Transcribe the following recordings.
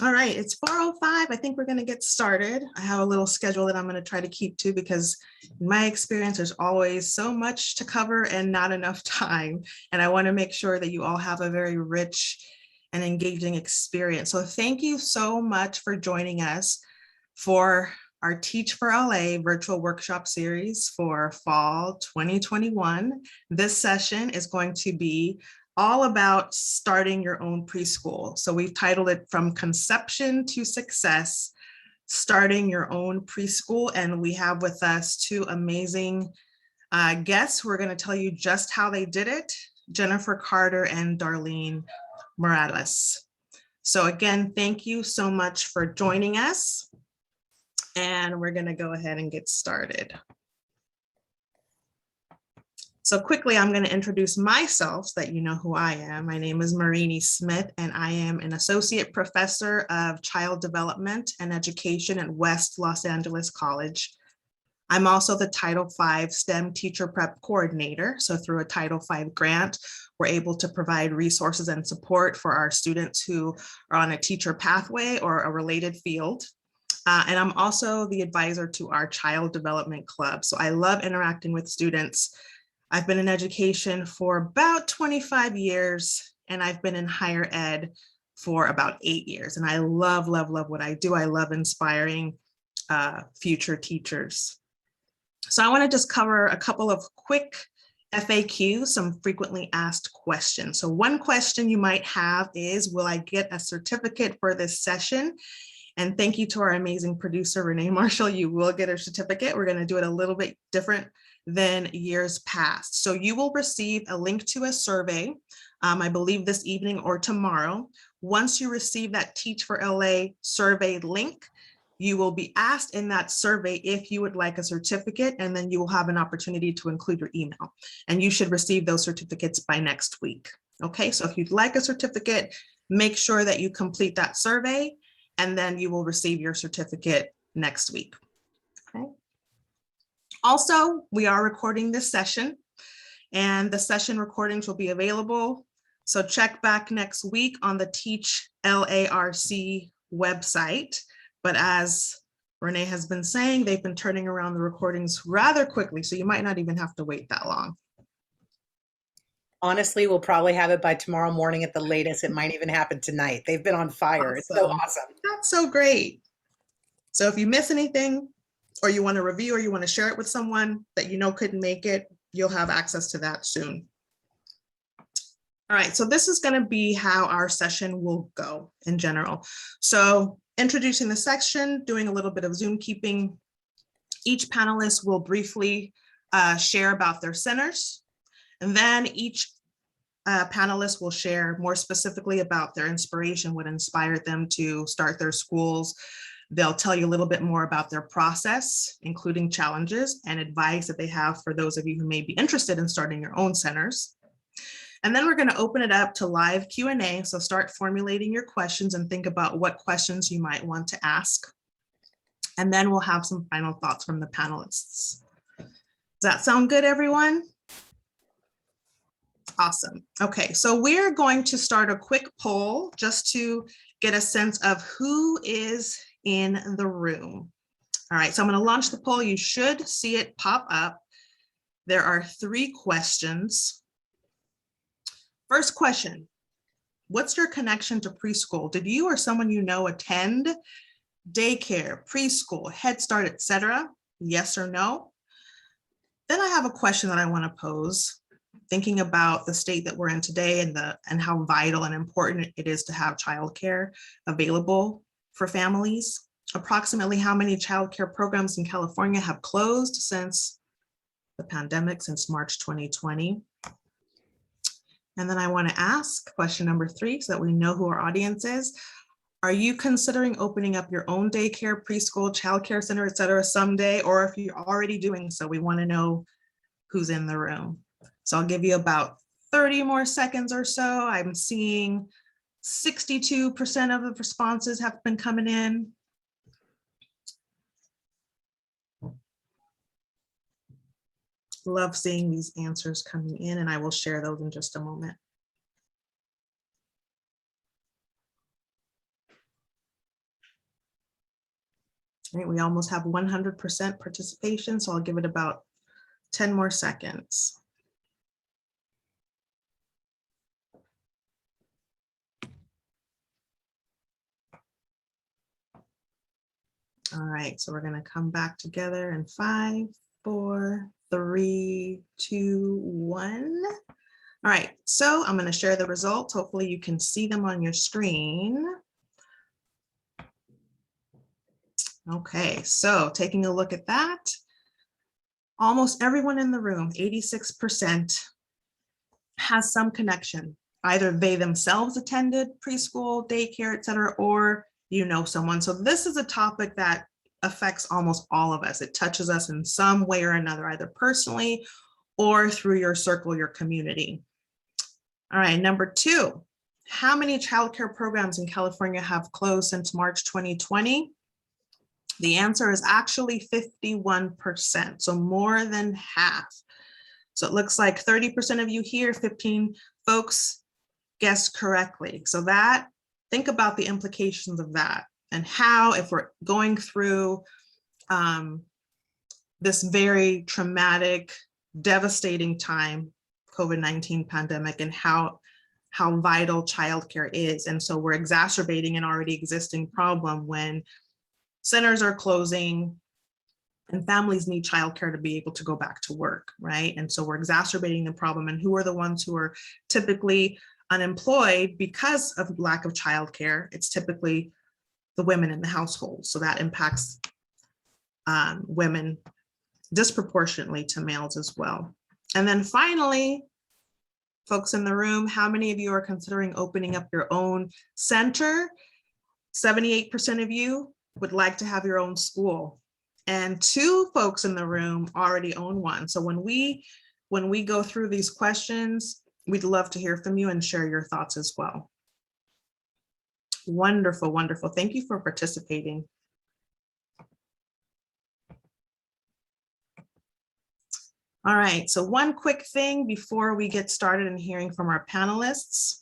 All right, it's 4:05. I think we're going to get started. I have a little schedule that I'm going to try to keep to because in my experience, there's always so much to cover and not enough time. And I want to make sure that you all have a very rich and engaging experience. So thank you so much for joining us for our Teach for LA virtual workshop series for fall 2021. This session is going to be all about starting your own preschool. So we've titled it From Conception to Success, Starting Your Own Preschool. And we have with us two amazing guests who are going to tell you just how they did it, Jennifer Carter and Darlene Morales. So again, thank you so much for joining us. And we're going to go ahead and get started. So quickly, I'm going to introduce myself so that you know who I am. My name is Marini Smith, and I am an associate professor of child development and education at West Los Angeles College. I'm also the Title V STEM teacher prep coordinator. So through a Title V grant, we're able to provide resources and support for our students who are on a teacher pathway or a related field. And I'm also the advisor to our child development club. So I love interacting with students. I've been in education for about 25 years, and I've been in higher ed for about 8 years. And I love, love, love what I do. I love inspiring future teachers. So I want to just cover a couple of quick FAQs, some frequently asked questions. So one question you might have is, will I get a certificate for this session? And thank you to our amazing producer, Renee Marshall. You will get a certificate. We're going to do it a little bit different than years past. So you will receive a link to a survey, I believe this evening or tomorrow. Once you receive that Teach for LA survey link, you will be asked in that survey if you would like a certificate, and then you will have an opportunity to include your email. And you should receive those certificates by next week. Okay, so if you'd like a certificate, make sure that you complete that survey, and then you will receive your certificate next week. Okay. Also, we are recording this session, and the session recordings will be available. So check back next week on the Teach LARC website. But as Renee has been saying, they've been turning around the recordings rather quickly, so you might not even have to wait that long. Honestly, we'll probably have it by tomorrow morning at the latest. It might even happen tonight. They've been on fire. Awesome. It's so awesome. That's so great. So if you miss anything, or you want to review, or you want to share it with someone that you know couldn't make it, you'll have access to that soon. All right, so this is going to be how our session will go in general. So introducing the section, doing a little bit of Zoom keeping. Each panelist will briefly share about their centers, and then each panelist will share more specifically about their inspiration, what inspired them to start their schools. They'll tell you a little bit more about their process, including challenges and advice that they have for those of you who may be interested in starting your own centers. And then we're going to open it up to live Q&A. So start formulating your questions and think about what questions you might want to ask. And then we'll have some final thoughts from the panelists. Does that sound good, everyone? Awesome. Okay, so we're going to start a quick poll just to get a sense of who is in the room. All right, so I'm going to launch the poll. You should see it pop up. There are 3 questions. First question, what's your connection to preschool? Did you or someone you know attend daycare, preschool, Head Start, etc.? Yes or no? Then I have a question that I want to pose, thinking about the state that we're in today and how vital and important it is to have childcare available for families. Approximately how many childcare programs in California have closed since the pandemic, since March 2020? And then I want to ask question number 3 so that we know who our audience is. Are you considering opening up your own daycare, preschool, childcare center, et cetera, someday? Or if you're already doing so, we want to know who's in the room. So I'll give you about 30 more seconds or so. I'm seeing 62% of the responses have been coming in. Love seeing these answers coming in, and I will share those in just a moment. Right, we almost have 100% participation, so I'll give it about 10 more seconds. All right, so we're going to come back together in 5, 4, 3, 2, 1. All right, so I'm going to share the results. Hopefully you can see them on your screen. Okay, so taking a look at that, almost everyone in the room, 86%, has some connection. Either they themselves attended preschool, daycare, et cetera, or you know someone. So this is a topic that affects almost all of us. It touches us in some way or another, either personally or through your circle, your community. All right, number 2, how many childcare programs in California have closed since March 2020? The answer is actually 51%, so more than half. So it looks like 30% of you here, 15 folks guessed correctly. So that, think about the implications of that and how, if we're going through this very traumatic, devastating time, COVID-19 pandemic, and how vital childcare is. And so we're exacerbating an already existing problem when centers are closing and families need childcare to be able to go back to work, right? And so we're exacerbating the problem. And who are the ones who are typically unemployed because of lack of childcare? It's typically the women in the household. So that impacts women disproportionately to males as well. And then finally, folks in the room, how many of you are considering opening up your own center? 78% of you would like to have your own school. And 2 folks in the room already own one. So when we go through these questions, we'd love to hear from you and share your thoughts as well. Wonderful, wonderful. Thank you for participating. All right, so one quick thing before we get started in hearing from our panelists.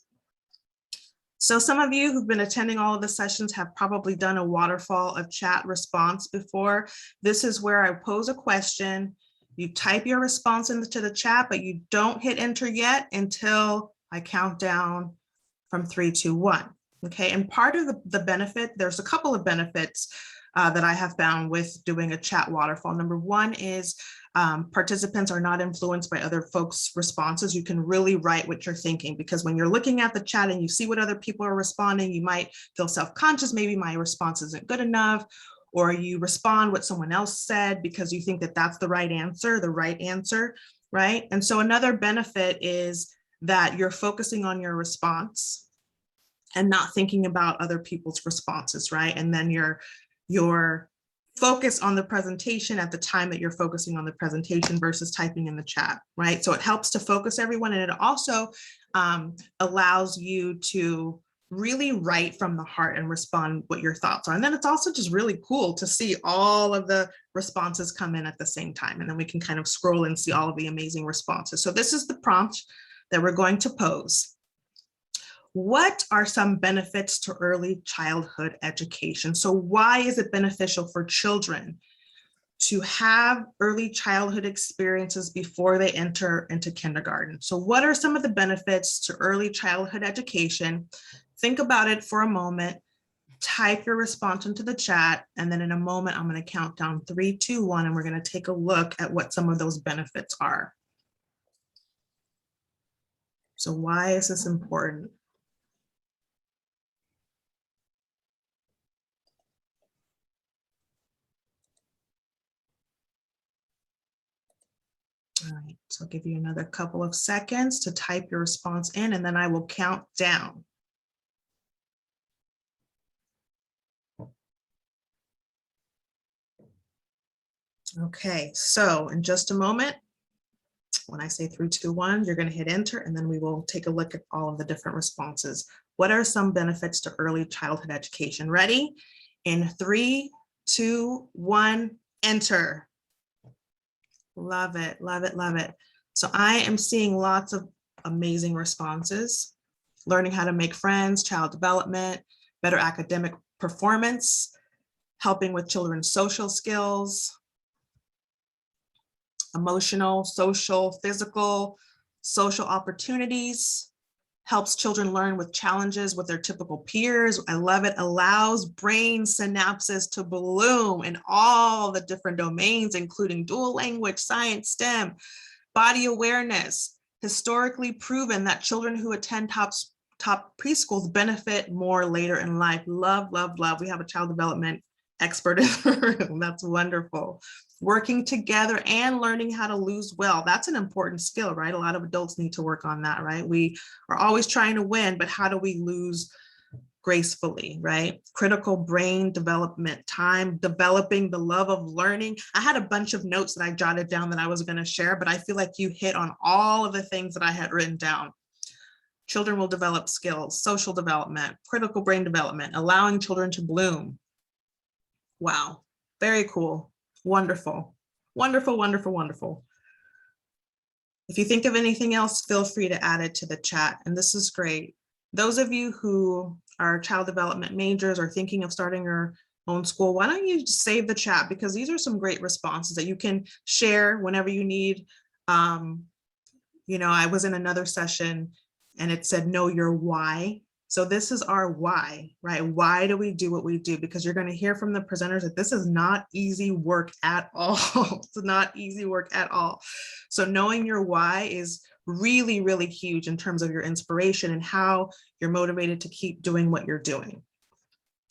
So some of you who've been attending all of the sessions have probably done a waterfall of chat response before. This is where I pose a question, you type your response into the chat, but you don't hit enter yet until I count down from 3, 2, 1. Okay, and part of the benefit, there's a couple of benefits that I have found with doing a chat waterfall. Number 1 is participants are not influenced by other folks' responses. You can really write what you're thinking, because when you're looking at the chat and you see what other people are responding, you might feel self-conscious, maybe my response isn't good enough, or you respond what someone else said because you think that that's the right answer, right? And so another benefit is that you're focusing on your response and not thinking about other people's responses, right? And then you're focus on the presentation at the time that you're focusing on the presentation versus typing in the chat, right? So it helps to focus everyone, and it also allows you to really write from the heart and respond what your thoughts are. And then it's also just really cool to see all of the responses come in at the same time. And then we can kind of scroll and see all of the amazing responses. So this is the prompt that we're going to pose. What are some benefits to early childhood education? So why is it beneficial for children to have early childhood experiences before they enter into kindergarten? So what are some of the benefits to early childhood education? Think about it for a moment, type your response into the chat, and then in a moment, I'm going to count down 3, 2, 1, and we're going to take a look at what some of those benefits are. So why is this important? All right, so I'll give you another couple of seconds to type your response in, and then I will count down. Okay, so in just a moment, when I say 3, 2, 1, you're going to hit enter, and then we will take a look at all of the different responses. What are some benefits to early childhood education? Ready? In 3, 2, 1, enter. Love it, love it, love it. So I am seeing lots of amazing responses. Learning how to make friends, child development, better academic performance, helping with children's social skills, emotional, social, physical, social opportunities, helps children learn with challenges with their typical peers. I love it. Allows brain synapses to bloom in all the different domains, including dual language, science, STEM, body awareness. Historically proven that children who attend top preschools benefit more later in life. Love, love, love. We have a child development expert in the room. That's wonderful. Working together and learning how to lose well. That's an important skill, right? A lot of adults need to work on that, right? We are always trying to win, but how do we lose gracefully, right? Critical brain development time, developing the love of learning. I had a bunch of notes that I jotted down that I was going to share, but I feel like you hit on all of the things that I had written down. Children will develop skills, social development, critical brain development, allowing children to bloom. Wow, very cool. Wonderful, wonderful, wonderful, wonderful. If you think of anything else, feel free to add it to the chat. And this is great. Those of you who are child development majors or thinking of starting your own school, why don't you just save the chat, because these are some great responses that you can share whenever you need. You know, I was in another session and it said, know your why. So this is our why, right? Why do we do what we do? Because you're going to hear from the presenters that this is not easy work at all. It's not easy work at all. So knowing your why is really, really huge in terms of your inspiration and how you're motivated to keep doing what you're doing.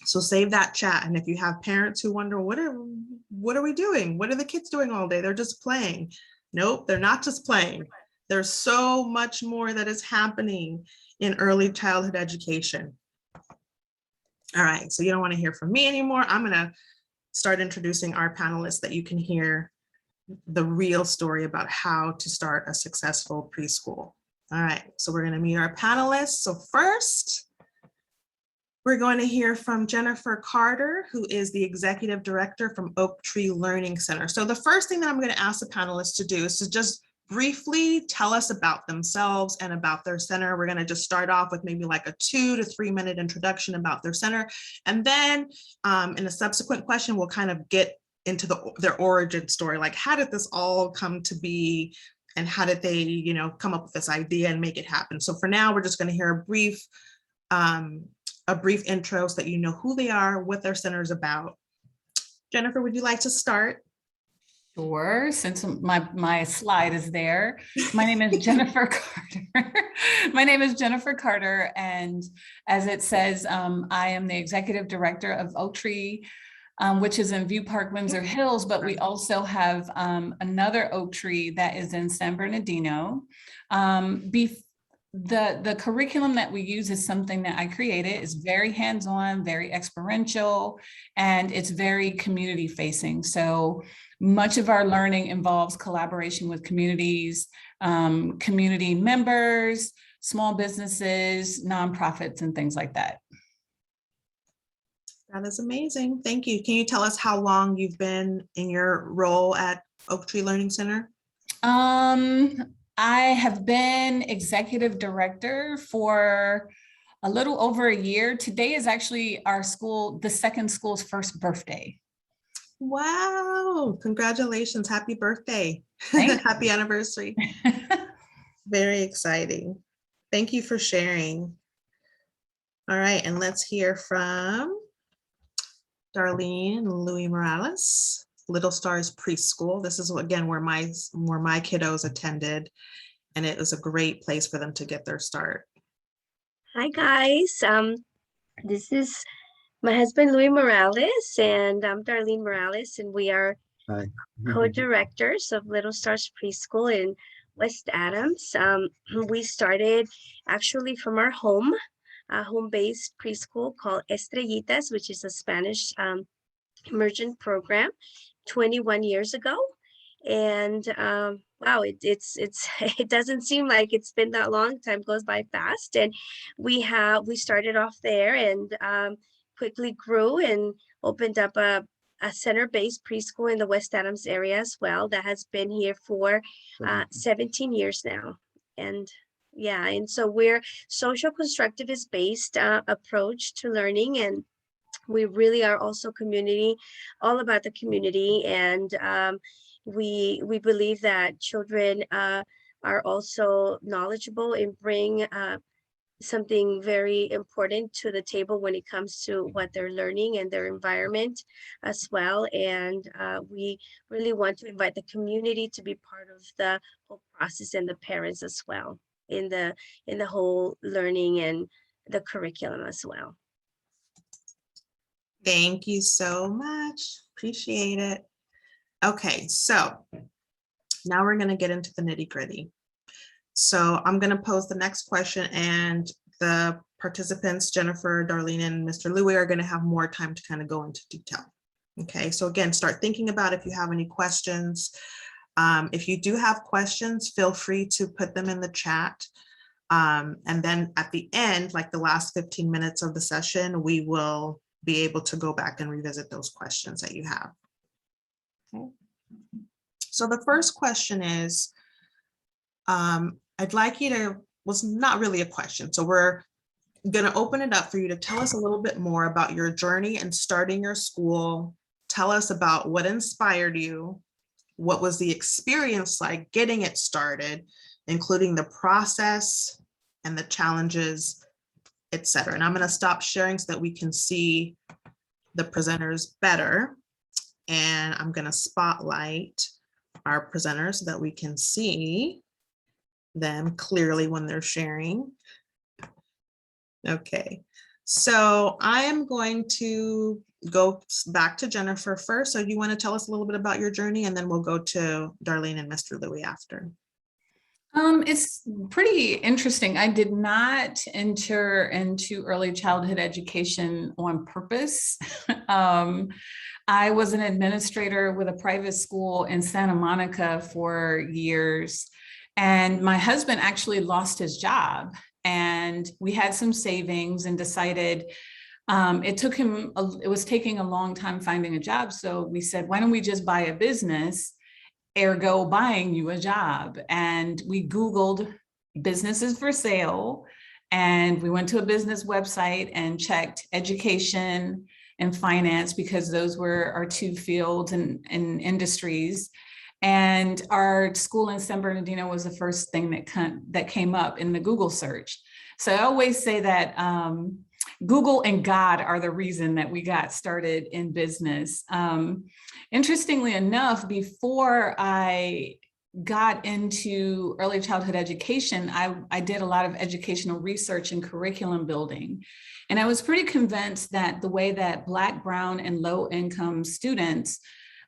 So save that chat. And if you have parents who wonder, what are we doing? What are the kids doing all day? They're just playing. Nope, they're not just playing. There's so much more that is happening in early childhood education. All right, so you don't want to hear from me anymore. I'm going to start introducing our panelists that you can hear the real story about how to start a successful preschool. All right, so we're going to meet our panelists. So first, we're going to hear from Jennifer Carter, who is the executive director from Oak Tree Learning Center. So the first thing that I'm going to ask the panelists to do is to just briefly tell us about themselves and about their center. We're going to just start off with maybe like a 2 to 3 minute introduction about their center. And then in a subsequent question, we'll kind of get into their origin story. Like, how did this all come to be? And how did they, you know, come up with this idea and make it happen? So for now, we're just going to hear a brief intro so that you know who they are, what their center is about. Jennifer, would you like to start? Sure, since my slide is there. My name is Jennifer Carter. My name is Jennifer Carter, and as it says, I am the executive director of Oak Tree, which is in View Park, Windsor Hills, but we also have another Oak Tree that is in San Bernardino. The curriculum that we use is something that I created. It's very hands-on, very experiential, and it's very community facing. So much of our learning involves collaboration with communities, community members, small businesses, nonprofits, and things like that. That is amazing. Thank you. Can you tell us how long you've been in your role at Oak Tree Learning Center? I have been executive director for a little over a year. Today is actually our school, the second school's first birthday. Wow, congratulations. Happy birthday. Happy anniversary. Very exciting. Thank you for sharing. All right, and let's hear from Darlene and Louis Morales, Little Stars Preschool. This is again where my kiddos attended, and it was a great place for them to get their start. Hi guys, this is my husband Louis Morales, and I'm Darlene Morales, and we are co-directors of Little Stars Preschool in West Adams. We started actually from our home, a home-based preschool called Estrellitas, which is a Spanish immersion program, 21 years ago. And wow, it doesn't seem like it's been that long. Time goes by fast, and we started off there and quickly grew and opened up a center-based preschool in the West Adams area as well that has been here for 17 years now. And yeah, and so we're social constructivist based approach to learning, and we really are also community, all about the community. And we believe that children are also knowledgeable and bring something very important to the table when it comes to what they're learning and their environment as well. And we really want to invite the community to be part of the whole process, and the parents as well, in the whole learning and the curriculum as well. Thank you so much. Appreciate it. Okay, so now we're going to get into the nitty gritty. So I'm going to pose the next question, and the participants, Jennifer, Darlene, and Mr. Louie, are going to have more time to kind of go into detail. Okay, so again, start thinking about if you have any questions. If you do have questions, feel free to put them in the chat. And then at the end, like the last 15 minutes of the session, we will be able to go back and revisit those questions that you have. Okay. So the first question is, I'd like you to, was not really a question. So we're going to open it up for you to tell us a little bit more about your journey and starting your school. Tell us about what inspired you, what was the experience like getting it started, including the process and the challenges, etc. And I'm going to stop sharing so that we can see the presenters better. And I'm going to spotlight our presenters so that we can see them clearly when they're sharing. Okay, so I am going to go back to Jennifer first. So you want to tell us a little bit about your journey, and then we'll go to Darlene and Mr. Louie after. It's pretty interesting. I did not enter into early childhood education on purpose. I was an administrator with a private school in Santa Monica for years, and my husband actually lost his job, and we had some savings and decided it was taking a long time finding a job. So we said, why don't we just buy a business? Ergo buying you a job. And we Googled businesses for sale, and we went to a business website and checked education and finance, because those were our two fields and industries. And our school in San Bernardino was the first thing that came up in the Google search. So I always say that Google and God are the reason that we got started in business. Interestingly enough, before I got into early childhood education, I did a lot of educational research and curriculum building. And I was pretty convinced that the way that Black, Brown, and low-income students,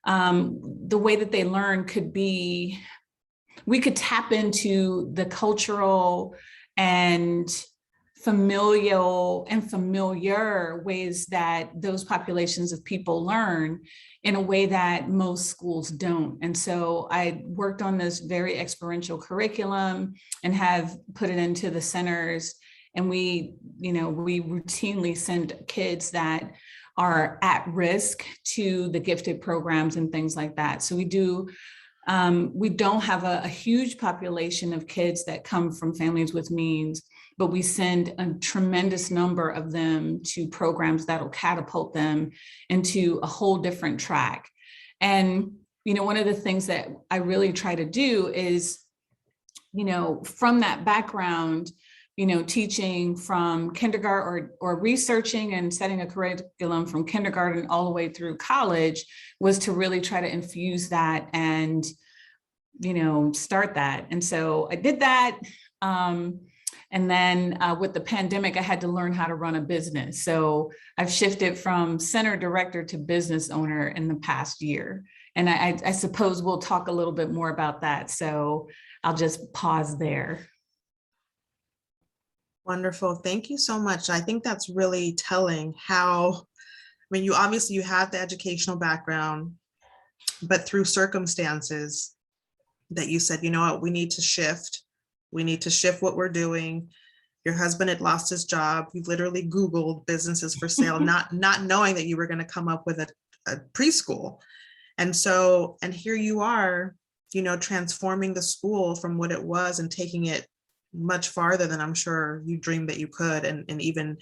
the way that they learn could be, we could tap into the cultural and familial and familiar ways that those populations of people learn in a way that most schools don't. And so I worked on this very experiential curriculum and have put it into the centers. And we routinely send kids that are at risk to the gifted programs and things like that. So we don't have a huge population of kids that come from families with means, but we send a tremendous number of them to programs that'll catapult them into a whole different track. And, one of the things that I really try to do is, from that background, teaching from kindergarten or researching and setting a curriculum from kindergarten all the way through college, was to really try to infuse that and, start that. And so I did that. And then with the pandemic, I had to learn how to run a business. So I've shifted from center director to business owner in the past year. And I suppose we'll talk a little bit more about that. So I'll just pause there. Wonderful. Thank you so much. I think that's really telling how, you obviously you have the educational background, but through circumstances that you said, what, we need to shift. We need to shift what we're doing. Your husband had lost his job. You literally Googled businesses for sale, not knowing that you were going to come up with a preschool. And here you are, transforming the school from what it was and taking it much farther than I'm sure you dreamed that you could, and even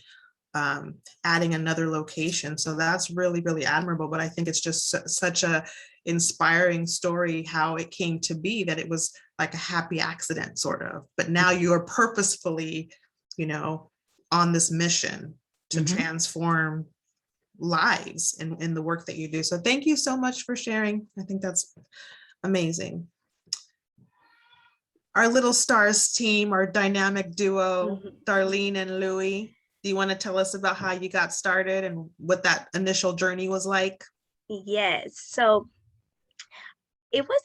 adding another location. So that's really, really admirable. But I think it's just such a inspiring story how it came to be, that it was like a happy accident sort of, but now you're purposefully, on this mission to transform lives in the work that you do. So thank you so much for sharing. I think that's amazing. Our Little Stars team, our dynamic duo, Darlene and Louie, do you want to tell us about how you got started and what that initial journey was like? Yes. So it was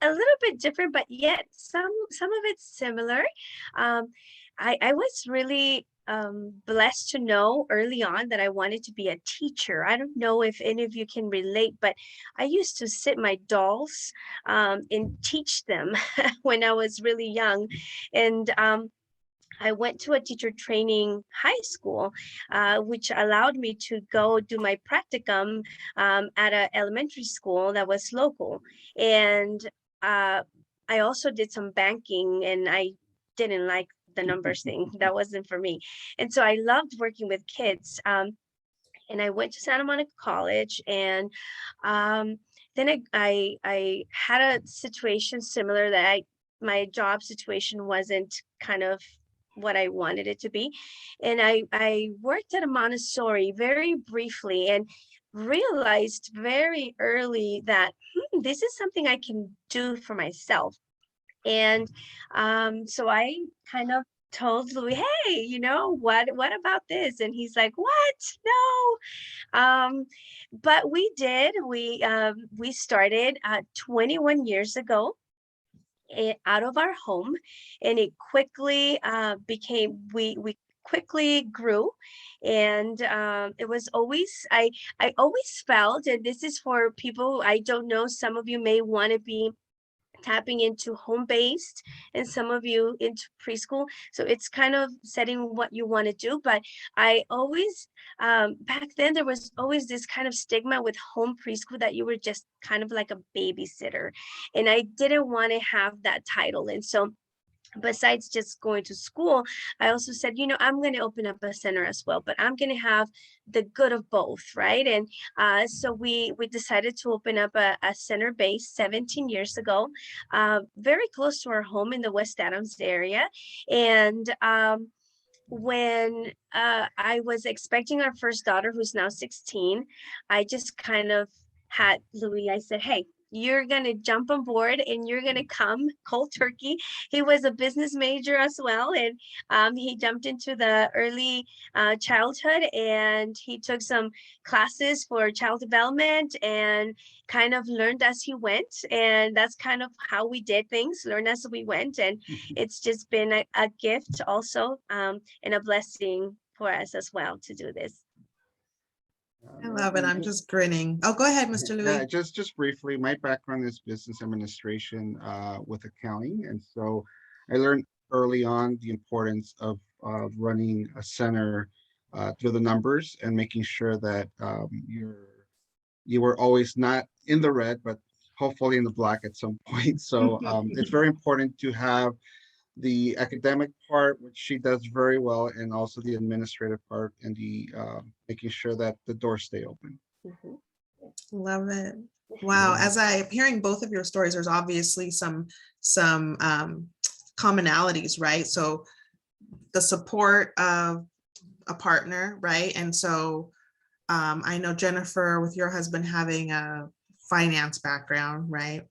a little bit different, but yet some of it's similar. I was really blessed to know early on that I wanted to be a teacher. I don't know if any of you can relate, but I used to sit my dolls and teach them when I was really young. And I went to a teacher training high school, which allowed me to go do my practicum at an elementary school that was local. And I also did some banking, and I didn't like the numbers thing. That wasn't for me. And so I loved working with kids. And I went to Santa Monica College, and then I had a situation similar that my job situation wasn't kind of what I wanted it to be. And I worked at a Montessori very briefly and realized very early that this is something I can do for myself. And so I kind of told Louis, hey, what about this? And he's like, what? No. But we did. We started 21 years ago out of our home, and it quickly became, we quickly grew. And it was always, I always felt, and this is for people, I don't know, some of you may want to be tapping into home-based and some of you into preschool. So it's kind of setting what you want to do. But I always, back then, there was always this kind of stigma with home preschool that you were just kind of like a babysitter. And I didn't want to have that title. And so besides just going to school, I also said, I'm going to open up a center as well, but I'm going to have the good of both, right? And so we decided to open up a center base 17 years ago, very close to our home in the West Adams area. And when I was expecting our first daughter, who's now 16, I just kind of had Louis, I said, hey, you're going to jump on board and you're going to come cold turkey. He was a business major as well. And he jumped into the early childhood, and he took some classes for child development and kind of learned as he went. And that's kind of how we did things, learn as we went. And it's just been a gift also, and a blessing for us as well to do this. I love it. I'm just grinning. Oh, go ahead, Mr. Louis. Yeah, just briefly, my background is business administration with accounting. And so I learned early on the importance of running a center through the numbers and making sure that you were always not in the red, but hopefully in the black at some point. So it's very important to have the academic part, which she does very well, and also the administrative part and the making sure that the doors stay open. Love it. Wow. As I'm hearing both of your stories, there's obviously some commonalities, right? So the support of a partner, right? And so I know, Jennifer, with your husband having a finance background, right?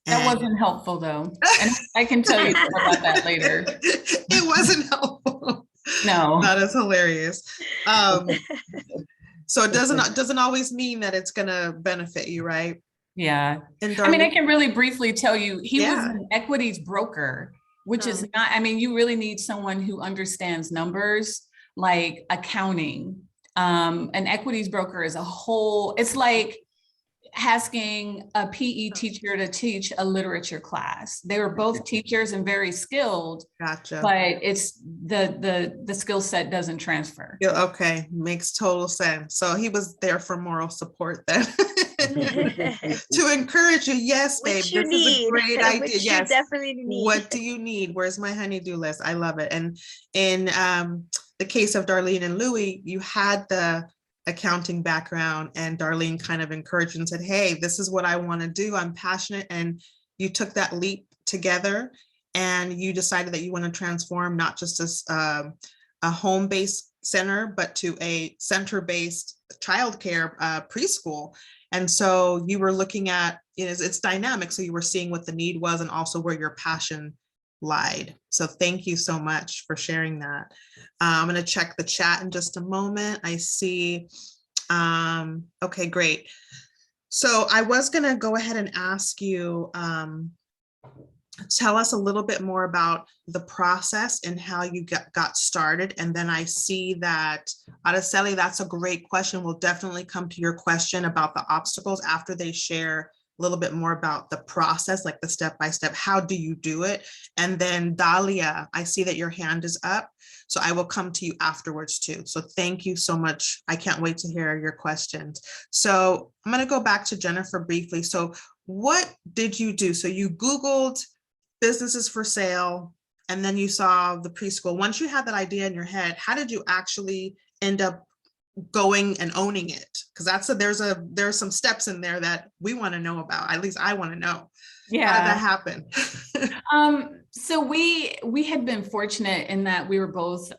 That wasn't helpful though. And I can tell you more about that later. It wasn't helpful. No. That is hilarious. So it doesn't always mean that it's gonna benefit you, right? Yeah. And I mean, I can really briefly tell you, he was an equities broker, which is not, I mean, you really need someone who understands numbers, like accounting. An equities broker is a whole, it's like asking a PE teacher to teach a literature class. They were both teachers and very skilled. Gotcha. But it's the skill set doesn't transfer. Okay, makes total sense. So he was there for moral support then. To encourage you. Yes, babe, this is a great idea. Which yes, you definitely need. What do you need? Where's my honey-do list? I love it. And in the case of Darlene and Louie, you had the accounting background, and Darlene kind of encouraged and said, hey, this is what I want to do. I'm passionate. And you took that leap together and you decided that you want to transform not just as a home-based center, but to a center-based childcare preschool. And so you were looking at, it's dynamic. So you were seeing what the need was and also where your passion lied. So thank you so much for sharing that. I'm going to check the chat in just a moment. I see. Okay, great. So I was going to go ahead and ask you, tell us a little bit more about the process and how you got started. And then I see that Araceli, that's a great question. We'll definitely come to your question about the obstacles after they share a little bit more about the process, like the step-by-step, how do you do it? And then Dahlia, I see that your hand is up, so I will come to you afterwards too. So thank you so much. I can't wait to hear your questions. So I'm going to go back to Jennifer briefly. So what did you do? So you Googled businesses for sale, and then you saw the preschool. Once you had that idea in your head, how did you actually end up going and owning it? Because there's some steps in there that we want to know about. At least I want to know. Yeah. How did that happen? So we had been fortunate in that we were both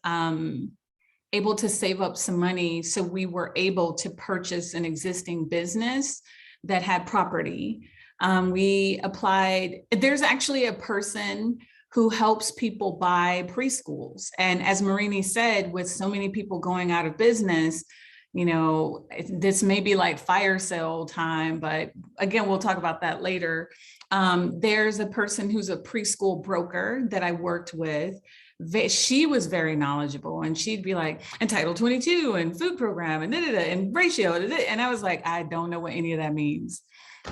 able to save up some money. So we were able to purchase an existing business that had property. We applied. There's actually a person who helps people buy preschools. And as Marini said, with so many people going out of business, this may be like fire sale time, but again, we'll talk about that later. There's a person who's a preschool broker that I worked with. She was very knowledgeable, and she'd be like, and Title 22 and food program and and ratio. And I was like, I don't know what any of that means.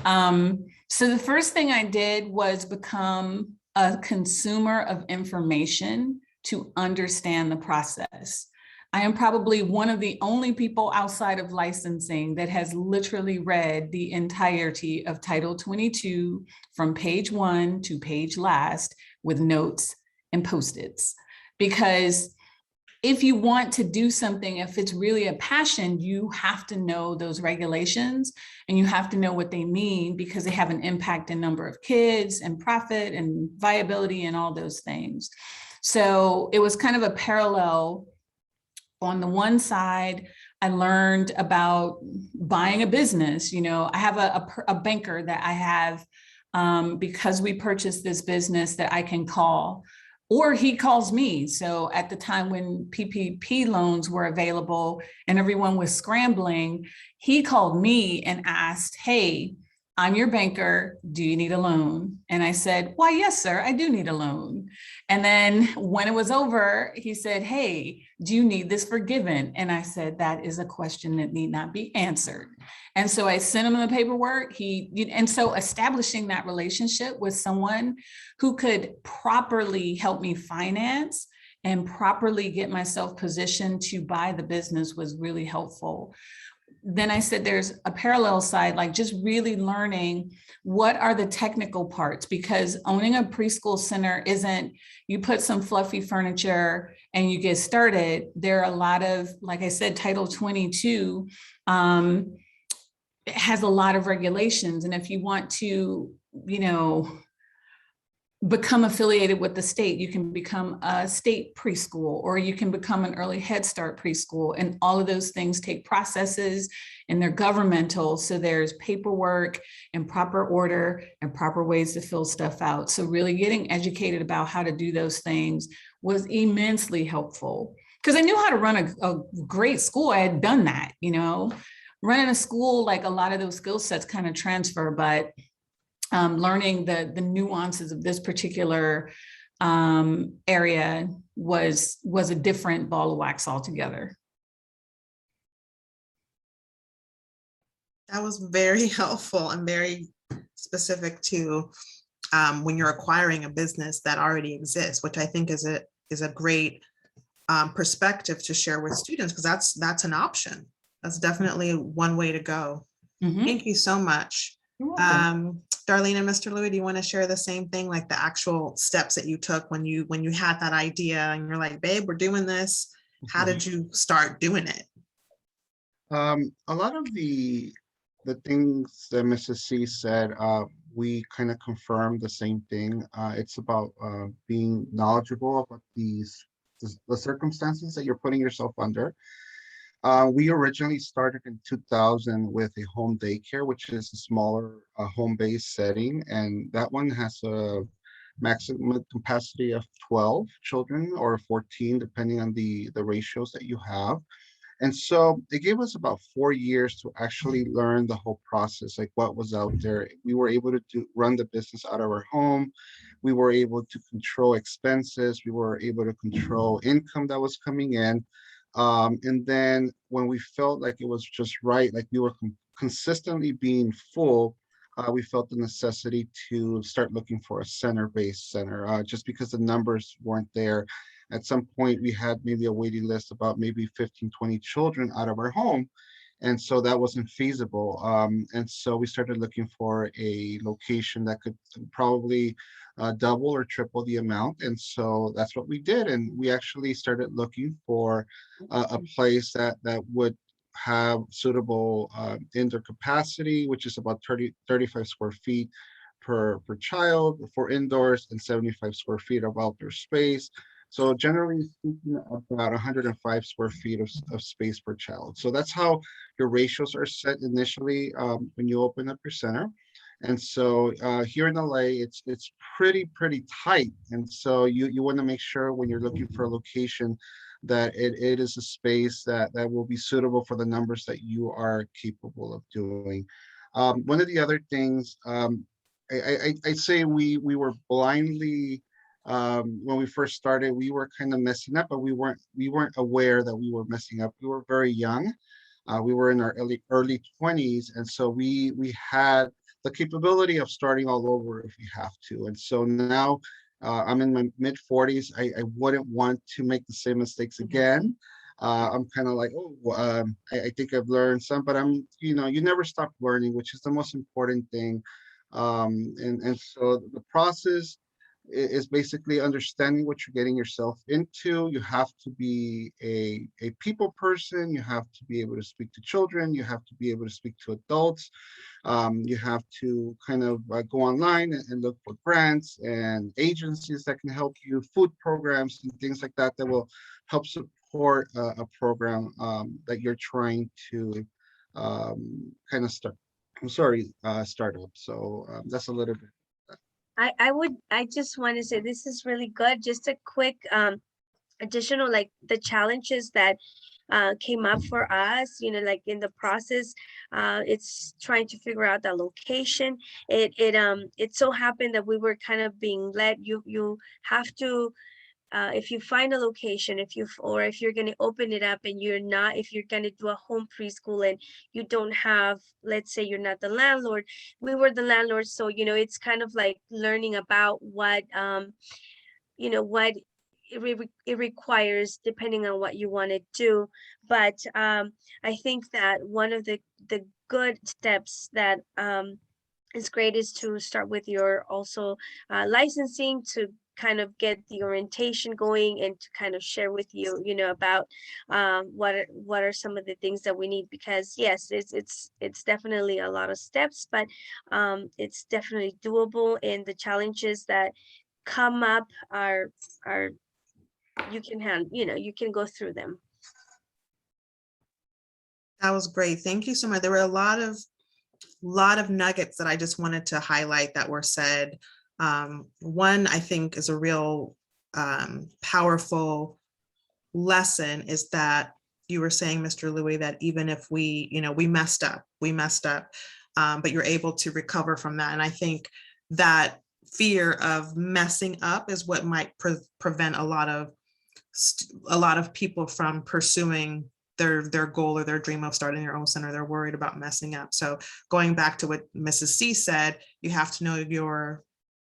So the first thing I did was become a consumer of information to understand the process. I am probably one of the only people outside of licensing that has literally read the entirety of Title 22 from page 1 to page last with notes and Post-its. Because if you want to do something, if it's really a passion, you have to know those regulations and you have to know what they mean, because they have an impact in number of kids and profit and viability and all those things. So it was kind of a parallel. On the one side, I learned about buying a business. I have a banker that I have because we purchased this business that I can call, or he calls me. So at the time when PPP loans were available and everyone was scrambling, he called me and asked, hey, I'm your banker. Do you need a loan? And I said, why, yes, sir, I do need a loan. And then when it was over, he said, hey, do you need this forgiven? And I said, that is a question that need not be answered. And so I sent him the paperwork. And so establishing that relationship with someone who could properly help me finance and properly get myself positioned to buy the business was really helpful. Then I said, there's a parallel side, like just really learning what are the technical parts, because owning a preschool center isn't, you put some fluffy furniture and you get started. There are a lot of, like I said, Title 22 has a lot of regulations. And if you want to, become affiliated with the state, you can become a state preschool, or you can become an early Head Start preschool. And all of those things take processes and they're governmental. So there's paperwork and proper order and proper ways to fill stuff out. So really getting educated about how to do those things was immensely helpful, because I knew how to run a great school. I had done that, running a school, like a lot of those skill sets kind of transfer, but learning the nuances of this particular area was a different ball of wax altogether. That was very helpful and very specific to when you're acquiring a business that already exists, which I think is a great perspective to share with students, because that's an option. That's definitely one way to go. Mm-hmm. Thank you so much. Darlene and Mr. Louie, do you want to share the same thing, like the actual steps that you took when you had that idea and you're like, babe, we're doing this, How did you start doing it? A lot of the things that Mrs. C said, we kind of confirmed the same thing. It's about being knowledgeable about the circumstances that you're putting yourself under. We originally started in 2000 with a home daycare, which is a smaller home-based setting, and that one has a maximum capacity of 12 children or 14, depending on the ratios that you have. And so it gave us about 4 years to actually learn the whole process, like what was out there. We were able to run the business out of our home. We were able to control expenses. We were able to control income that was coming in. And then when we felt like it was just right, like we were consistently being full, we felt the necessity to start looking for a center-based center, just because the numbers weren't there. At some point, we had maybe a waiting list about maybe 15, 20 children out of our home. And so that wasn't feasible. And so we started looking for a location that could probably double or triple the amount. And so that's what we did. And we actually started looking for a place that would have suitable indoor capacity, which is about 35 square feet per child for indoors and 75 square feet of outdoor space. So generally speaking, about 105 square feet of space per child. So that's how your ratios are set initially when you open up your center. And so here in LA, it's pretty tight. And so you want to make sure when you're looking for a location that it is a space that will be suitable for the numbers that you are capable of doing. One of the other things, I'd say we were blindly, when we first started, we were kind of messing up, but we weren't aware that we were messing up. We were very young. We were in our early 20s, and so we had the capability of starting all over if we have to. And so now I'm in my mid 40s. I wouldn't want to make the same mistakes again. I'm kind of like, I think I've learned some, but you never stop learning, which is the most important thing. And so the process is basically understanding what you're getting yourself into. You have to be a people person. You have to be able to speak to children. You have to be able to speak to adults. You have to kind of go online and look for grants and agencies that can help you, food programs and things like that will help support a program that you're trying to kind of start. Start up. So that's a little bit. I just want to say this is really good. Just a quick additional, like the challenges that came up for us, like in the process, it's trying to figure out the location. It so happened that we were kind of being led, you have to, if you find a location, if you're going to open it up and if you're going to do a home preschool and you don't have, let's say you're not the landlord, we were the landlord. So, it's kind of like learning about what it requires depending on what you want to do. But I think that one of the good steps that is great is to start with your also licensing, to kind of get the orientation going and to kind of share with you, about what are some of the things that we need, because yes, it's definitely a lot of steps, but it's definitely doable, and the challenges that come up are you can go through them. That was great. Thank you so much. There were a lot of nuggets that I just wanted to highlight that were said. One, I think, is a real powerful lesson is that you were saying, Mr. Louis, that even if we messed up, but you're able to recover from that. And I think that fear of messing up is what might prevent a lot of people from pursuing their goal or their dream of starting their own center. They're worried about messing up. So going back to what Mrs. C said, you have to know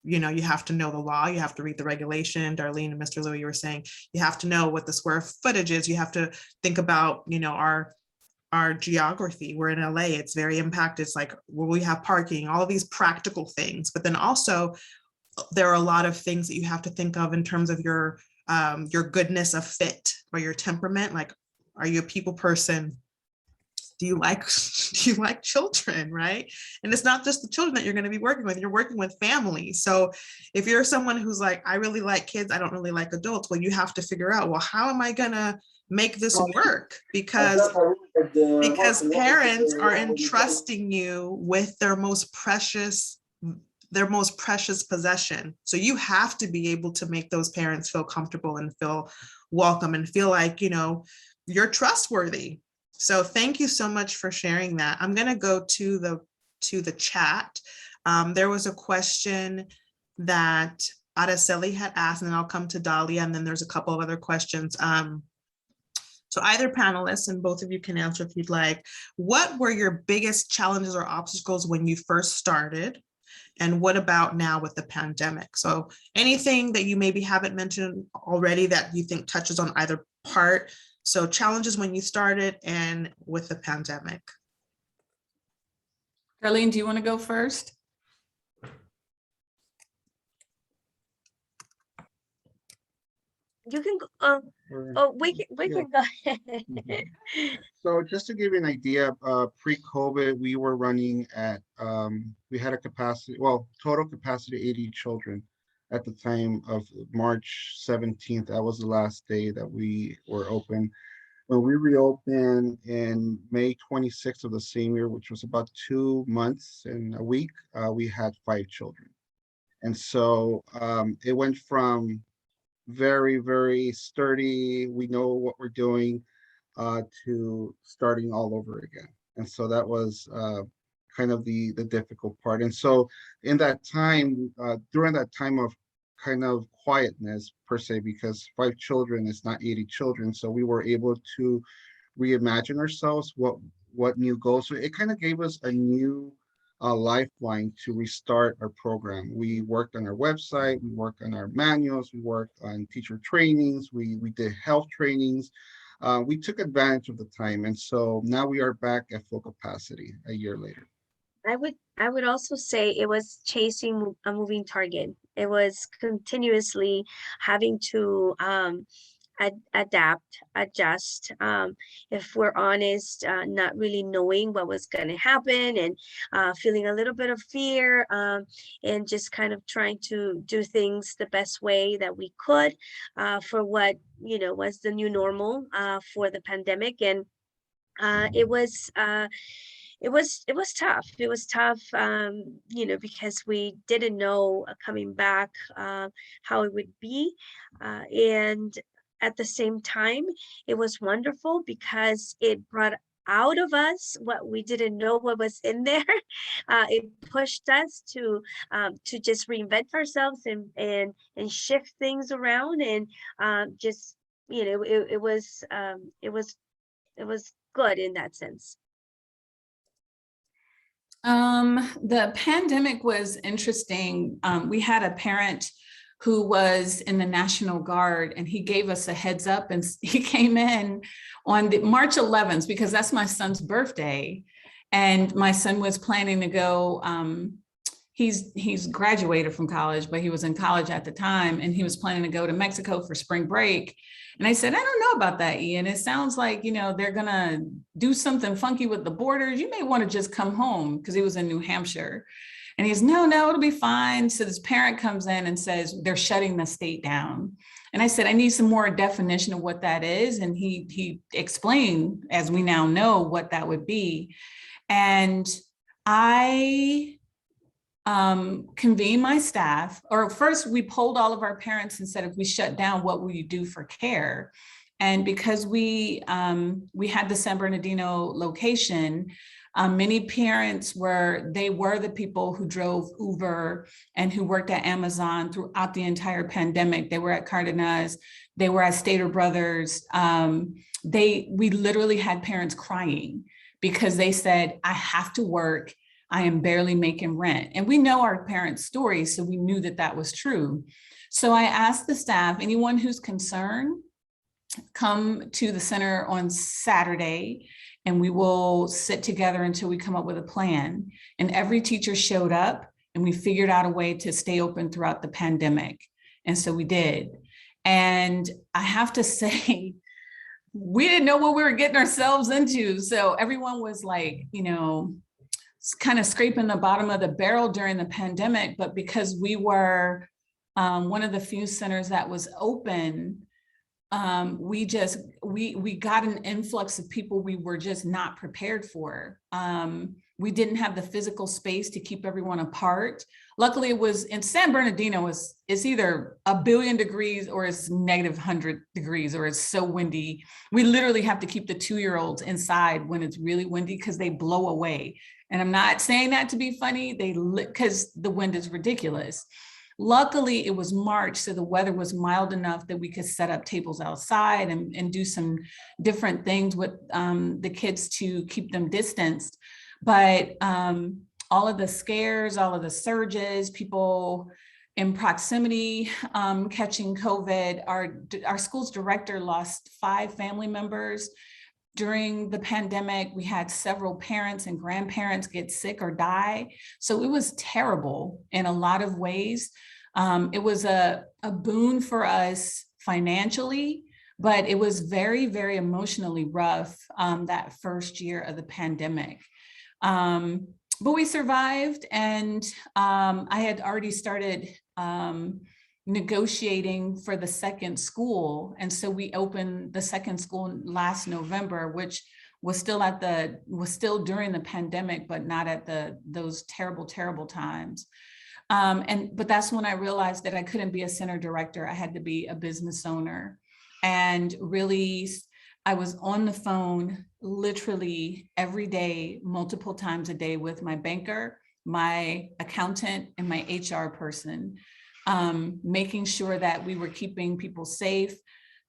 you have to know the law, you have to read the regulation. Darlene and Mr. Louis, you were saying, you have to know what the square footage is. You have to think about, our geography. We're in LA, it's very impacted. It's like, will we have parking, all of these practical things. But then also there are a lot of things that you have to think of in terms of your your goodness of fit or your temperament. Like, are you a people person? Do you like children, right? And it's not just the children that you're going to be working with, you're working with families. So if you're someone who's like, I really like kids, I don't really like adults, well, you have to figure out, well, how am I going to make this work? Because parents are entrusting you with their most precious possession. So you have to be able to make those parents feel comfortable and feel welcome and feel like, you're trustworthy. So thank you so much for sharing that. I'm going to go to the chat. There was a question that Araceli had asked, and then I'll come to Dahlia, and then there's a couple of other questions. So either panelist, and both of you can answer if you'd like, what were your biggest challenges or obstacles when you first started? And what about now with the pandemic? So anything that you maybe haven't mentioned already that you think touches on either part. So challenges when you started and with the pandemic. Darlene, do you want to go first? You can go, we can go ahead. So just to give you an idea, pre-COVID, we were running at, we had a capacity, total capacity 80 children at the time of March 17th. That was the last day that we were open. When we reopened in May 26th of the same year, which was about 2 months and a week, we had 5 children. And so it went from very, very sturdy, we know what we're doing, to starting all over again. And so that was kind of the difficult part. And so in that time, during that time of kind of quietness per se, because 5 children is not 80 children, so we were able to reimagine ourselves, what new goals. So it kind of gave us a new lifeline to restart our program. We worked on our website, we worked on our manuals, we worked on teacher trainings, we did health trainings. We took advantage of the time, and so now we are back at full capacity a year later. I would also say it was chasing a moving target. It was continuously having to adapt, adjust. If we're honest, not really knowing what was going to happen, and feeling a little bit of fear, and just kind of trying to do things the best way that we could for what was the new normal for the pandemic. And it was tough. It was tough, because we didn't know coming back how it would be, and at the same time, it was wonderful because it brought out of us what we didn't know what was in there. It pushed us to just reinvent ourselves and shift things around, and just it was good in that sense. The pandemic was interesting. We had a parent who was in the National Guard, and he gave us a heads up, and he came in on the March 11th, because that's my son's birthday. And my son was planning to go, he's graduated from college, but he was in college at the time, and he was planning to go to Mexico for spring break. And I said, I don't know about that, Ian. It sounds like, they're gonna do something funky with the borders. You may want to just come home, because he was in New Hampshire. And he's, no, it'll be fine. So this parent comes in and says, they're shutting the state down. And I said, I need some more definition of what that is. And he explained, as we now know, what that would be. And I convened my staff, or first we polled all of our parents and said, if we shut down, what will you do for care? And because we had the San Bernardino location, many parents were the people who drove Uber and who worked at Amazon throughout the entire pandemic. They were at Cardenas, they were at Stater Brothers. We literally had parents crying because they said, I have to work. I am barely making rent. And we know our parents' stories, so we knew that that was true. So I asked the staff, anyone who's concerned, come to the center on Saturday, and we will sit together until we come up with a plan. And every teacher showed up, and we figured out a way to stay open throughout the pandemic. And so we did. And I have to say, we didn't know what we were getting ourselves into. So everyone was like, kind of scraping the bottom of the barrel during the pandemic. But because we were one of the few centers that was open, we got an influx of people we were just not prepared for. We didn't have the physical space to keep everyone apart. Luckily, it was in San Bernardino, it's either 1,000,000,000 degrees or it's negative 100 degrees, or it's so windy. We literally have to keep the 2-year-olds inside when it's really windy because they blow away. And I'm not saying that to be funny, because the wind is ridiculous. Luckily, it was March, so the weather was mild enough that we could set up tables outside and do some different things with the kids to keep them distanced. But all of the scares, all of the surges, people in proximity catching COVID, our school's director lost 5 family members. During the pandemic, we had several parents and grandparents get sick or die. So it was terrible in a lot of ways. It was a boon for us financially, but it was very, very emotionally rough that first year of the pandemic. But we survived, and I had already started negotiating for the second school. And so we opened the second school last November, which was still during the pandemic, but not at those terrible, terrible times. But that's when I realized that I couldn't be a center director. I had to be a business owner. And really, I was on the phone literally every day, multiple times a day, with my banker, my accountant, and my HR person, making sure that we were keeping people safe,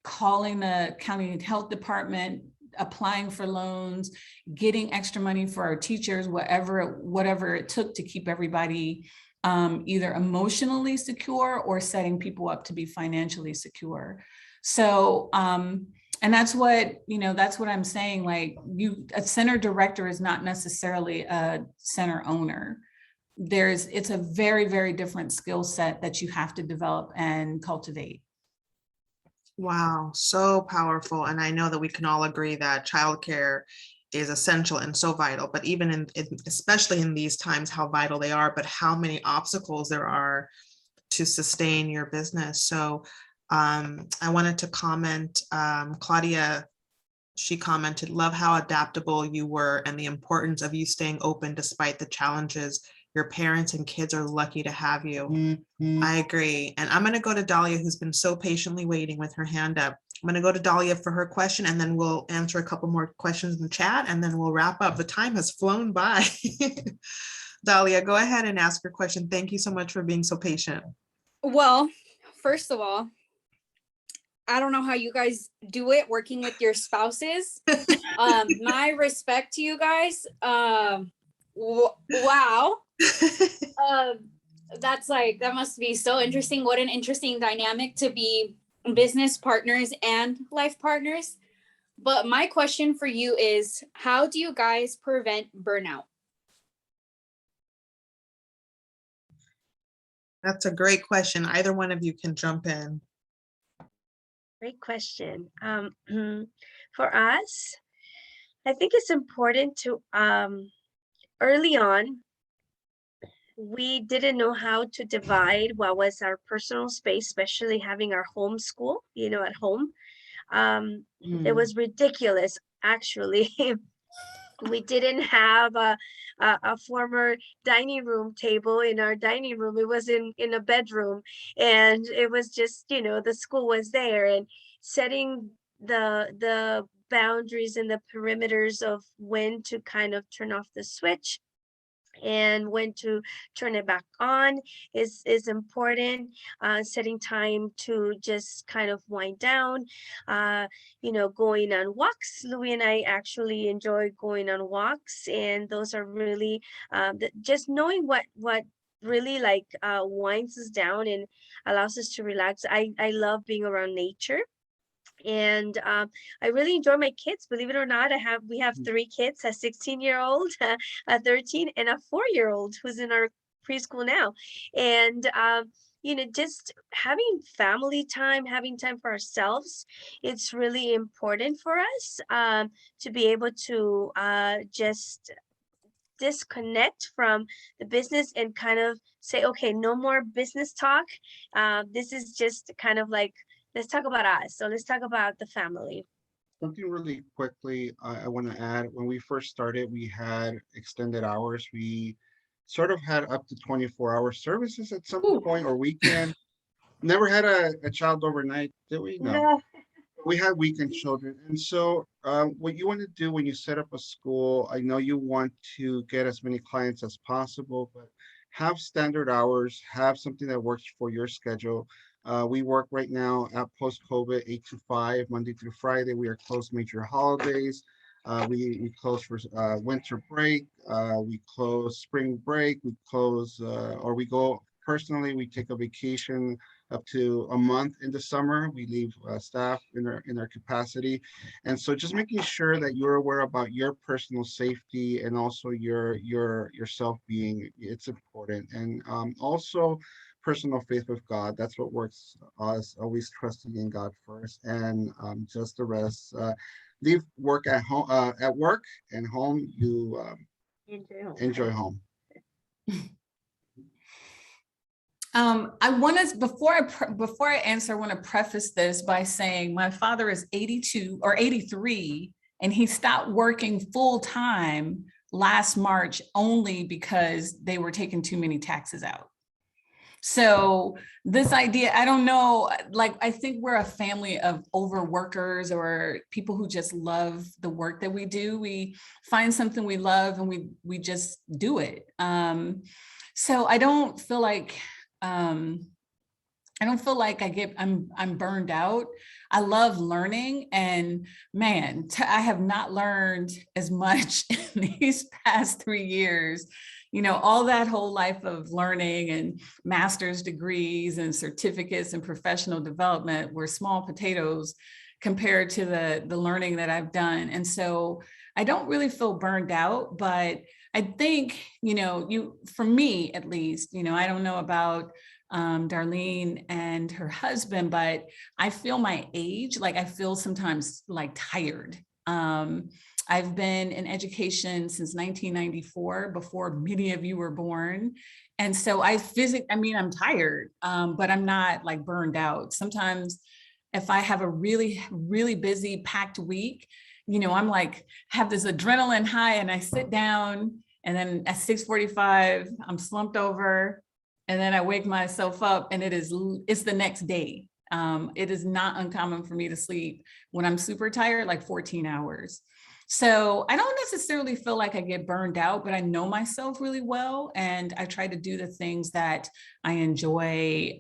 calling the county health department, applying for loans, getting extra money for our teachers, whatever it took to keep everybody either emotionally secure or setting people up to be financially secure. So, and that's what I'm saying, like, a center director is not necessarily a center owner. It's a very, very different skill set that you have to develop and cultivate. Wow, so powerful. And I know that we can all agree that childcare is essential and so vital, but even especially in these times, how vital they are, but how many obstacles there are to sustain your business. So I wanted to comment, Claudia, she commented, love how adaptable you were and the importance of you staying open despite the challenges. Your parents and kids are lucky to have you. Mm-hmm. I agree. And I'm going to go to Dahlia, who's been so patiently waiting with her hand up. I'm going to go to Dahlia for her question, and then we'll answer a couple more questions in the chat, and then we'll wrap up. The time has flown by. Dahlia, go ahead and ask your question. Thank you so much for being so patient. Well, first of all, I don't know how you guys do it working with your spouses. My respect to you guys. Wow. That must be so interesting. What an interesting dynamic to be business partners and life partners. But my question for you is, how do you guys prevent burnout? That's a great question. Either one of you can jump in. Great question. For us, I think it's important to, early on, we didn't know how to divide what was our personal space, especially having our home school, at home. It was ridiculous, actually. We didn't have a former dining room table in our dining room. It was in a bedroom, and it was just, the school was there, and setting the boundaries and the perimeters of when to kind of turn off the switch and when to turn it back on is important. Setting time to just kind of wind down, going on walks. Louis and I actually enjoy going on walks, and those are really just knowing what really winds us down and allows us to relax. I love being around nature. And I really enjoy my kids. Believe it or not, we have 3 kids: a 16-year-old, a 13, and a 4-year-old who's in our preschool now. And just having family time, having time for ourselves, it's really important for us to be able to just disconnect from the business and kind of say, okay, no more business talk. This is just kind of like, let's talk about us. So let's talk about the family. Something really quickly I want to add, when we first started, we had extended hours. We sort of had up to 24-hour services at some point or weekend. Never had a child overnight, did we? No. We had weekend children. And so what you want to do when you set up a school, I know you want to get as many clients as possible, but have standard hours, have something that works for your schedule. We work right now at post-COVID 8 to 5, Monday through Friday. We are closed major holidays. We close for winter break. We close spring break. We close, or we go personally, we take a vacation up to a month in the summer. We leave staff in our capacity. And so just making sure that you're aware about your personal safety and also your self-being, it's important. And also personal faith with God. That's what works us, always trusting in God first, and just the rest. Leave work at home, at work, and home you enjoy home. I want to, before I answer, I want to preface this by saying my father is 82 or 83, and he stopped working full time last March only because they were taking too many taxes out. So this idea, I don't know, like, I think we're a family of overworkers or people who just love the work that we do. We find something we love and we just do it. So I don't feel like I'm burned out. I love learning, and man, I have not learned as much in these past 3 years. All that whole life of learning and master's degrees and certificates and professional development were small potatoes compared to the learning that I've done. And so I don't really feel burned out, but I think, for me, at least, I don't know about Darlene and her husband, but I feel my age, like I feel sometimes like tired. I've been in education since 1994, before many of you were born. And so I'm tired, but I'm not like burned out. Sometimes if I have a really, really busy, packed week, I'm like, have this adrenaline high, and I sit down, and then at 6:45, I'm slumped over, and then I wake myself up, and it's the next day. It is not uncommon for me to sleep when I'm super tired, like 14 hours. So I don't necessarily feel like I get burned out, but I know myself really well, and I try to do the things that I enjoy.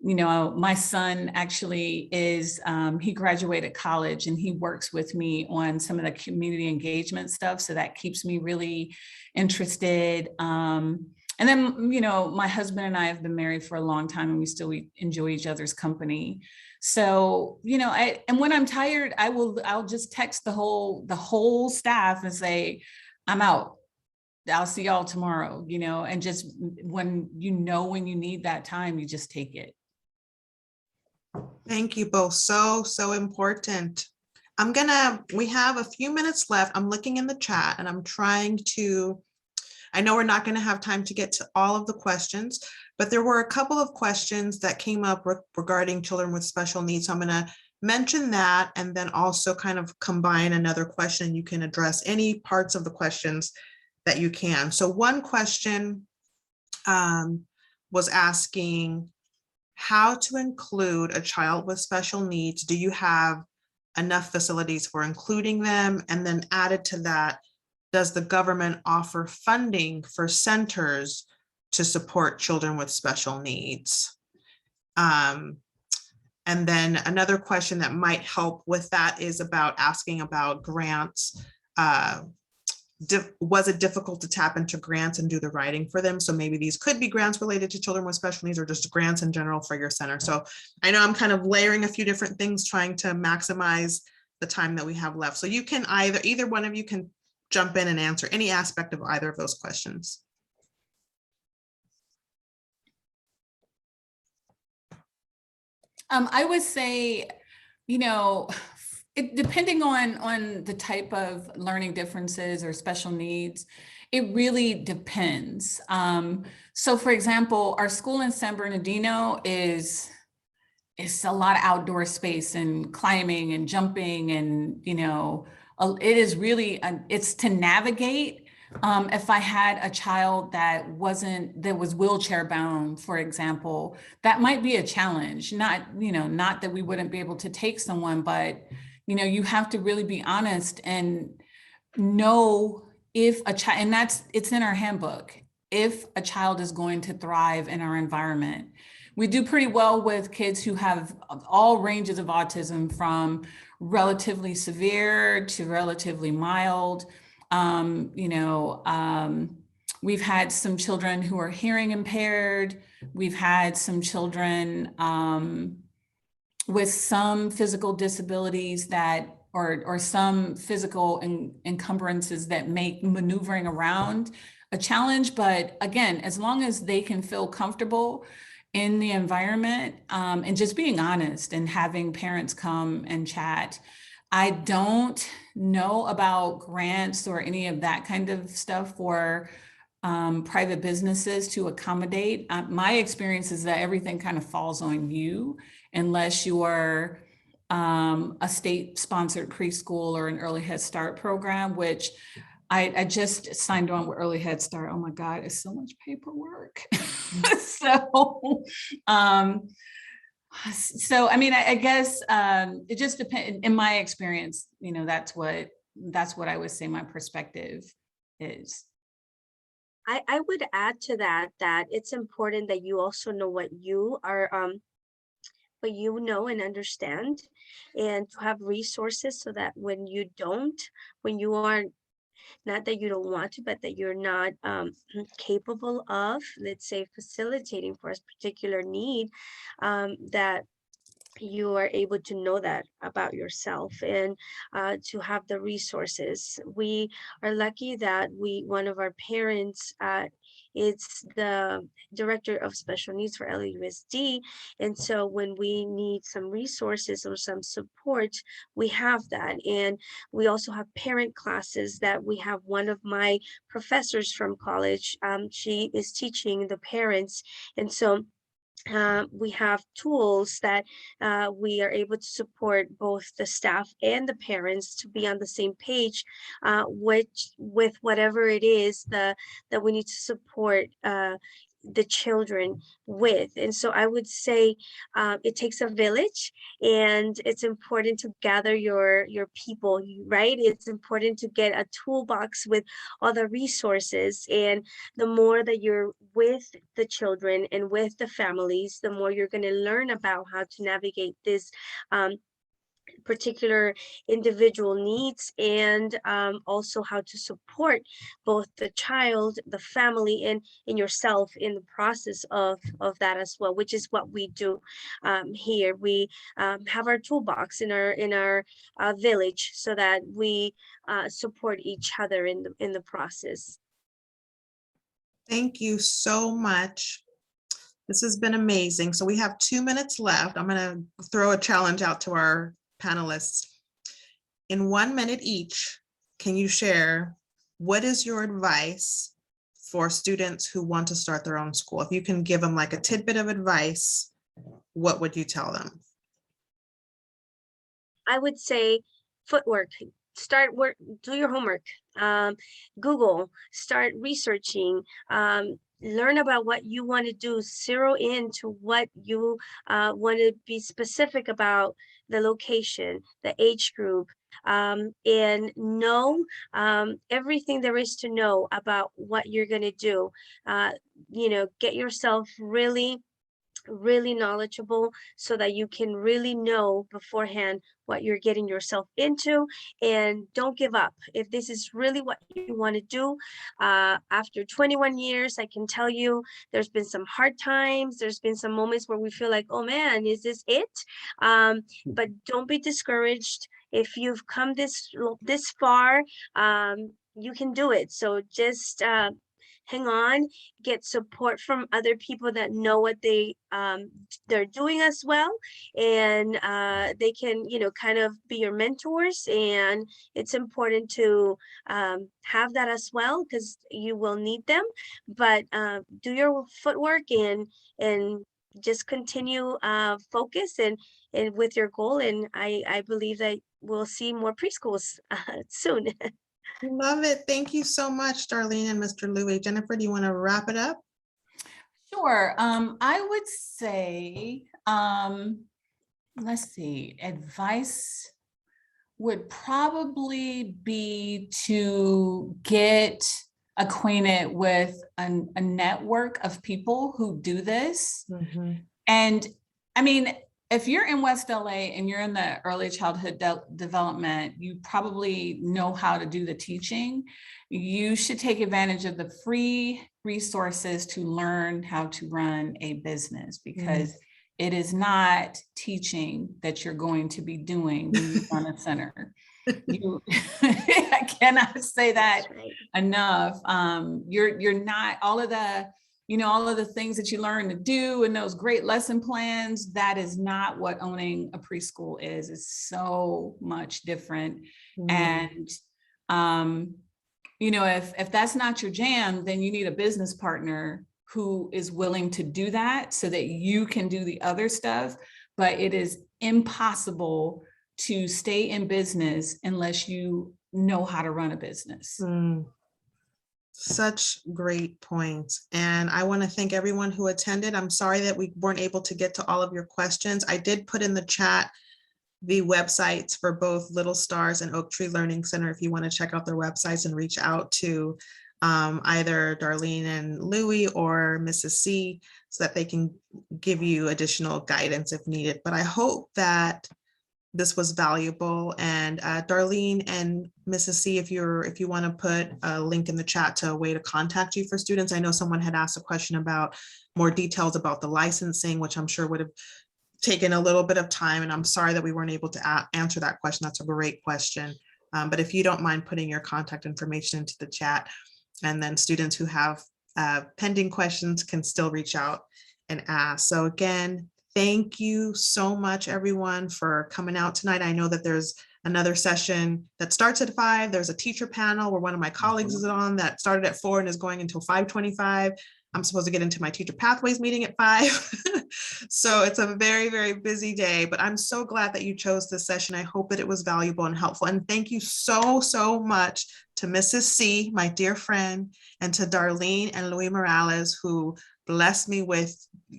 My son actually he graduated college, and he works with me on some of the community engagement stuff. So that keeps me really interested. And then, my husband and I have been married for a long time, and we still enjoy each other's company. So, and when I'm tired, I'll just text the whole staff and say, I'm out. I'll see y'all tomorrow, and just when you need that time, you just take it. Thank you both. So important. We have a few minutes left. I'm looking in the chat, and I know we're not going to have time to get to all of the questions, but there were a couple of questions that came up regarding children with special needs. So I'm going to mention that, and then also kind of combine another question. You can address any parts of the questions that you can. So one question was asking how to include a child with special needs. Do you have enough facilities for including them? And then added to that, does the government offer funding for centers to support children with special needs? And then another question that might help with that is asking about grants. Was it difficult to tap into grants and do the writing for them? So maybe these could be grants related to children with special needs, or just grants in general for your center. So I know I'm kind of layering a few different things, trying to maximize the time that we have left. So you can either one of you can jump in and answer any aspect of either of those questions. I would say, you know, depending on the type of learning differences or special needs, it really depends. So for example, our school in San Bernardino it's a lot of outdoor space and climbing and jumping and, you know, it is really, it's to navigate. If I had a child that was wheelchair bound, for example, that might be a challenge. Not, you know, not that we wouldn't be able to take someone, but, you know, you have to really be honest and know if a child, and it's in our handbook, if a child is going to thrive in our environment. We do pretty well with kids who have all ranges of autism, from relatively severe to relatively mild. You know, we've had some children who are hearing impaired. We've had some children with some physical disabilities that, or some physical encumbrances that make maneuvering around a challenge. But again, as long as they can feel comfortable in the environment, and just being honest and having parents come and chat. I don't know about grants or any of that kind of stuff for private businesses to accommodate. My experience is that everything kind of falls on you unless you are a state-sponsored preschool or an early Head Start program, which I just signed on with Early Head Start. Oh my God, it's so much paperwork. So, I mean, I guess it just depends. In my experience, you know, that's what I would say my perspective is. I would add to that it's important that you also know what you are what you know and understand, and to have resources so that when you aren't, not that you don't want to, but that you're not capable of, let's say, facilitating for a particular need, that you are able to know that about yourself, and to have the resources. We are lucky that one of our parents, it's the director of special needs for LAUSD. And so when we need some resources or some support, we have that. And we also have parent classes that we have. One of my professors from college, she is teaching the parents. And so we have tools that we are able to support both the staff and the parents to be on the same page, with whatever it is that we need to support the children with. And so I would say it takes a village, and it's important to gather your people, right? It's important to get a toolbox with all the resources, and the more that you're with the children and with the families, the more you're going to learn about how to navigate this particular individual needs, and also how to support both the child, the family, and yourself in the process of that as well, which is what we do here. We have our toolbox in our village, so that we support each other in the process. Thank you so much. This has been amazing. So we have 2 minutes left. I'm going to throw a challenge out to our panelists. In 1 minute each, can you share what is your advice for students who want to start their own school? If you can give them like a tidbit of advice, what would you tell them? I would say footwork. Start work, do your homework, Google, start researching, learn about what you want to do, zero into what you want to be specific about, the location, the age group, and know everything there is to know about what you're going to do. You know, get yourself really knowledgeable, so that you can really know beforehand what you're getting yourself into, and don't give up. If this is really what you want to do, after 21 years, I can tell you there's been some hard times, there's been some moments where we feel like, oh man, is this it? But don't be discouraged. If you've come this far, you can do it. So just hang on, get support from other people that know what they're doing as well, and they can, kind of be your mentors. And it's important to have that as well, because you will need them. But do your footwork and just continue focus and with your goal. And I believe that we'll see more preschools soon. Love it. Thank you so much, Darlene and Mr. Louie. Jennifer, do you want to wrap it up? Sure. I would say, let's see, advice would probably be to get acquainted with a network of people who do this. Mm-hmm. And I mean, if you're in West LA and you're in the early childhood development, you probably know how to do the teaching. You should take advantage of the free resources to learn how to run a business, because it is not teaching that you're going to be doing when you run a center. I cannot say that enough. You're not all of the things that you learn to do and those great lesson plans. That is not what owning a preschool is. It's so much different. And if that's not your jam, then you need a business partner who is willing to do that so that you can do the other stuff. But it is impossible to stay in business unless you know how to run a business. Such great points. And I want to thank everyone who attended. I'm sorry that we weren't able to get to all of your questions. I did put in the chat the websites for both Little Stars and Oak Tree Learning Center if you want to check out their websites and reach out to either Darlene and Louie or Mrs. C so that they can give you additional guidance if needed. But I hope that this was valuable. And Darlene and Mrs. C, if you want to put a link in the chat to a way to contact you for students. I know someone had asked a question about more details about the licensing, which I'm sure would have taken a little bit of time. And I'm sorry that we weren't able to answer that question. That's a great question. But if you don't mind putting your contact information into the chat, and then students who have pending questions can still reach out and ask. So again, thank you so much, everyone, for coming out tonight. I know that there's another session that starts at 5. There's a teacher panel where one of my colleagues is on that started at 4 and is going until 5:25. I'm supposed to get into my teacher pathways meeting at 5. So it's a very, very busy day, but I'm so glad that you chose this session. I hope that it was valuable and helpful. And thank you so, so much to Mrs. C, my dear friend, and to Darlene and Louie Morales, who blessed me with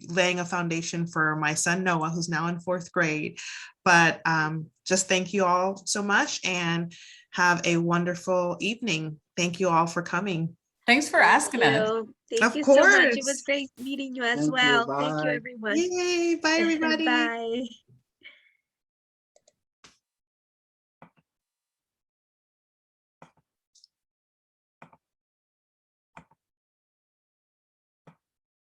laying a foundation for my son, Noah, who's now in 4th grade. But just thank you all so much and have a wonderful evening. Thank you all for coming. Thanks for asking us. Thank you so much. It was great meeting you as well. Thank you, everyone. Yay. Bye, everybody. Bye.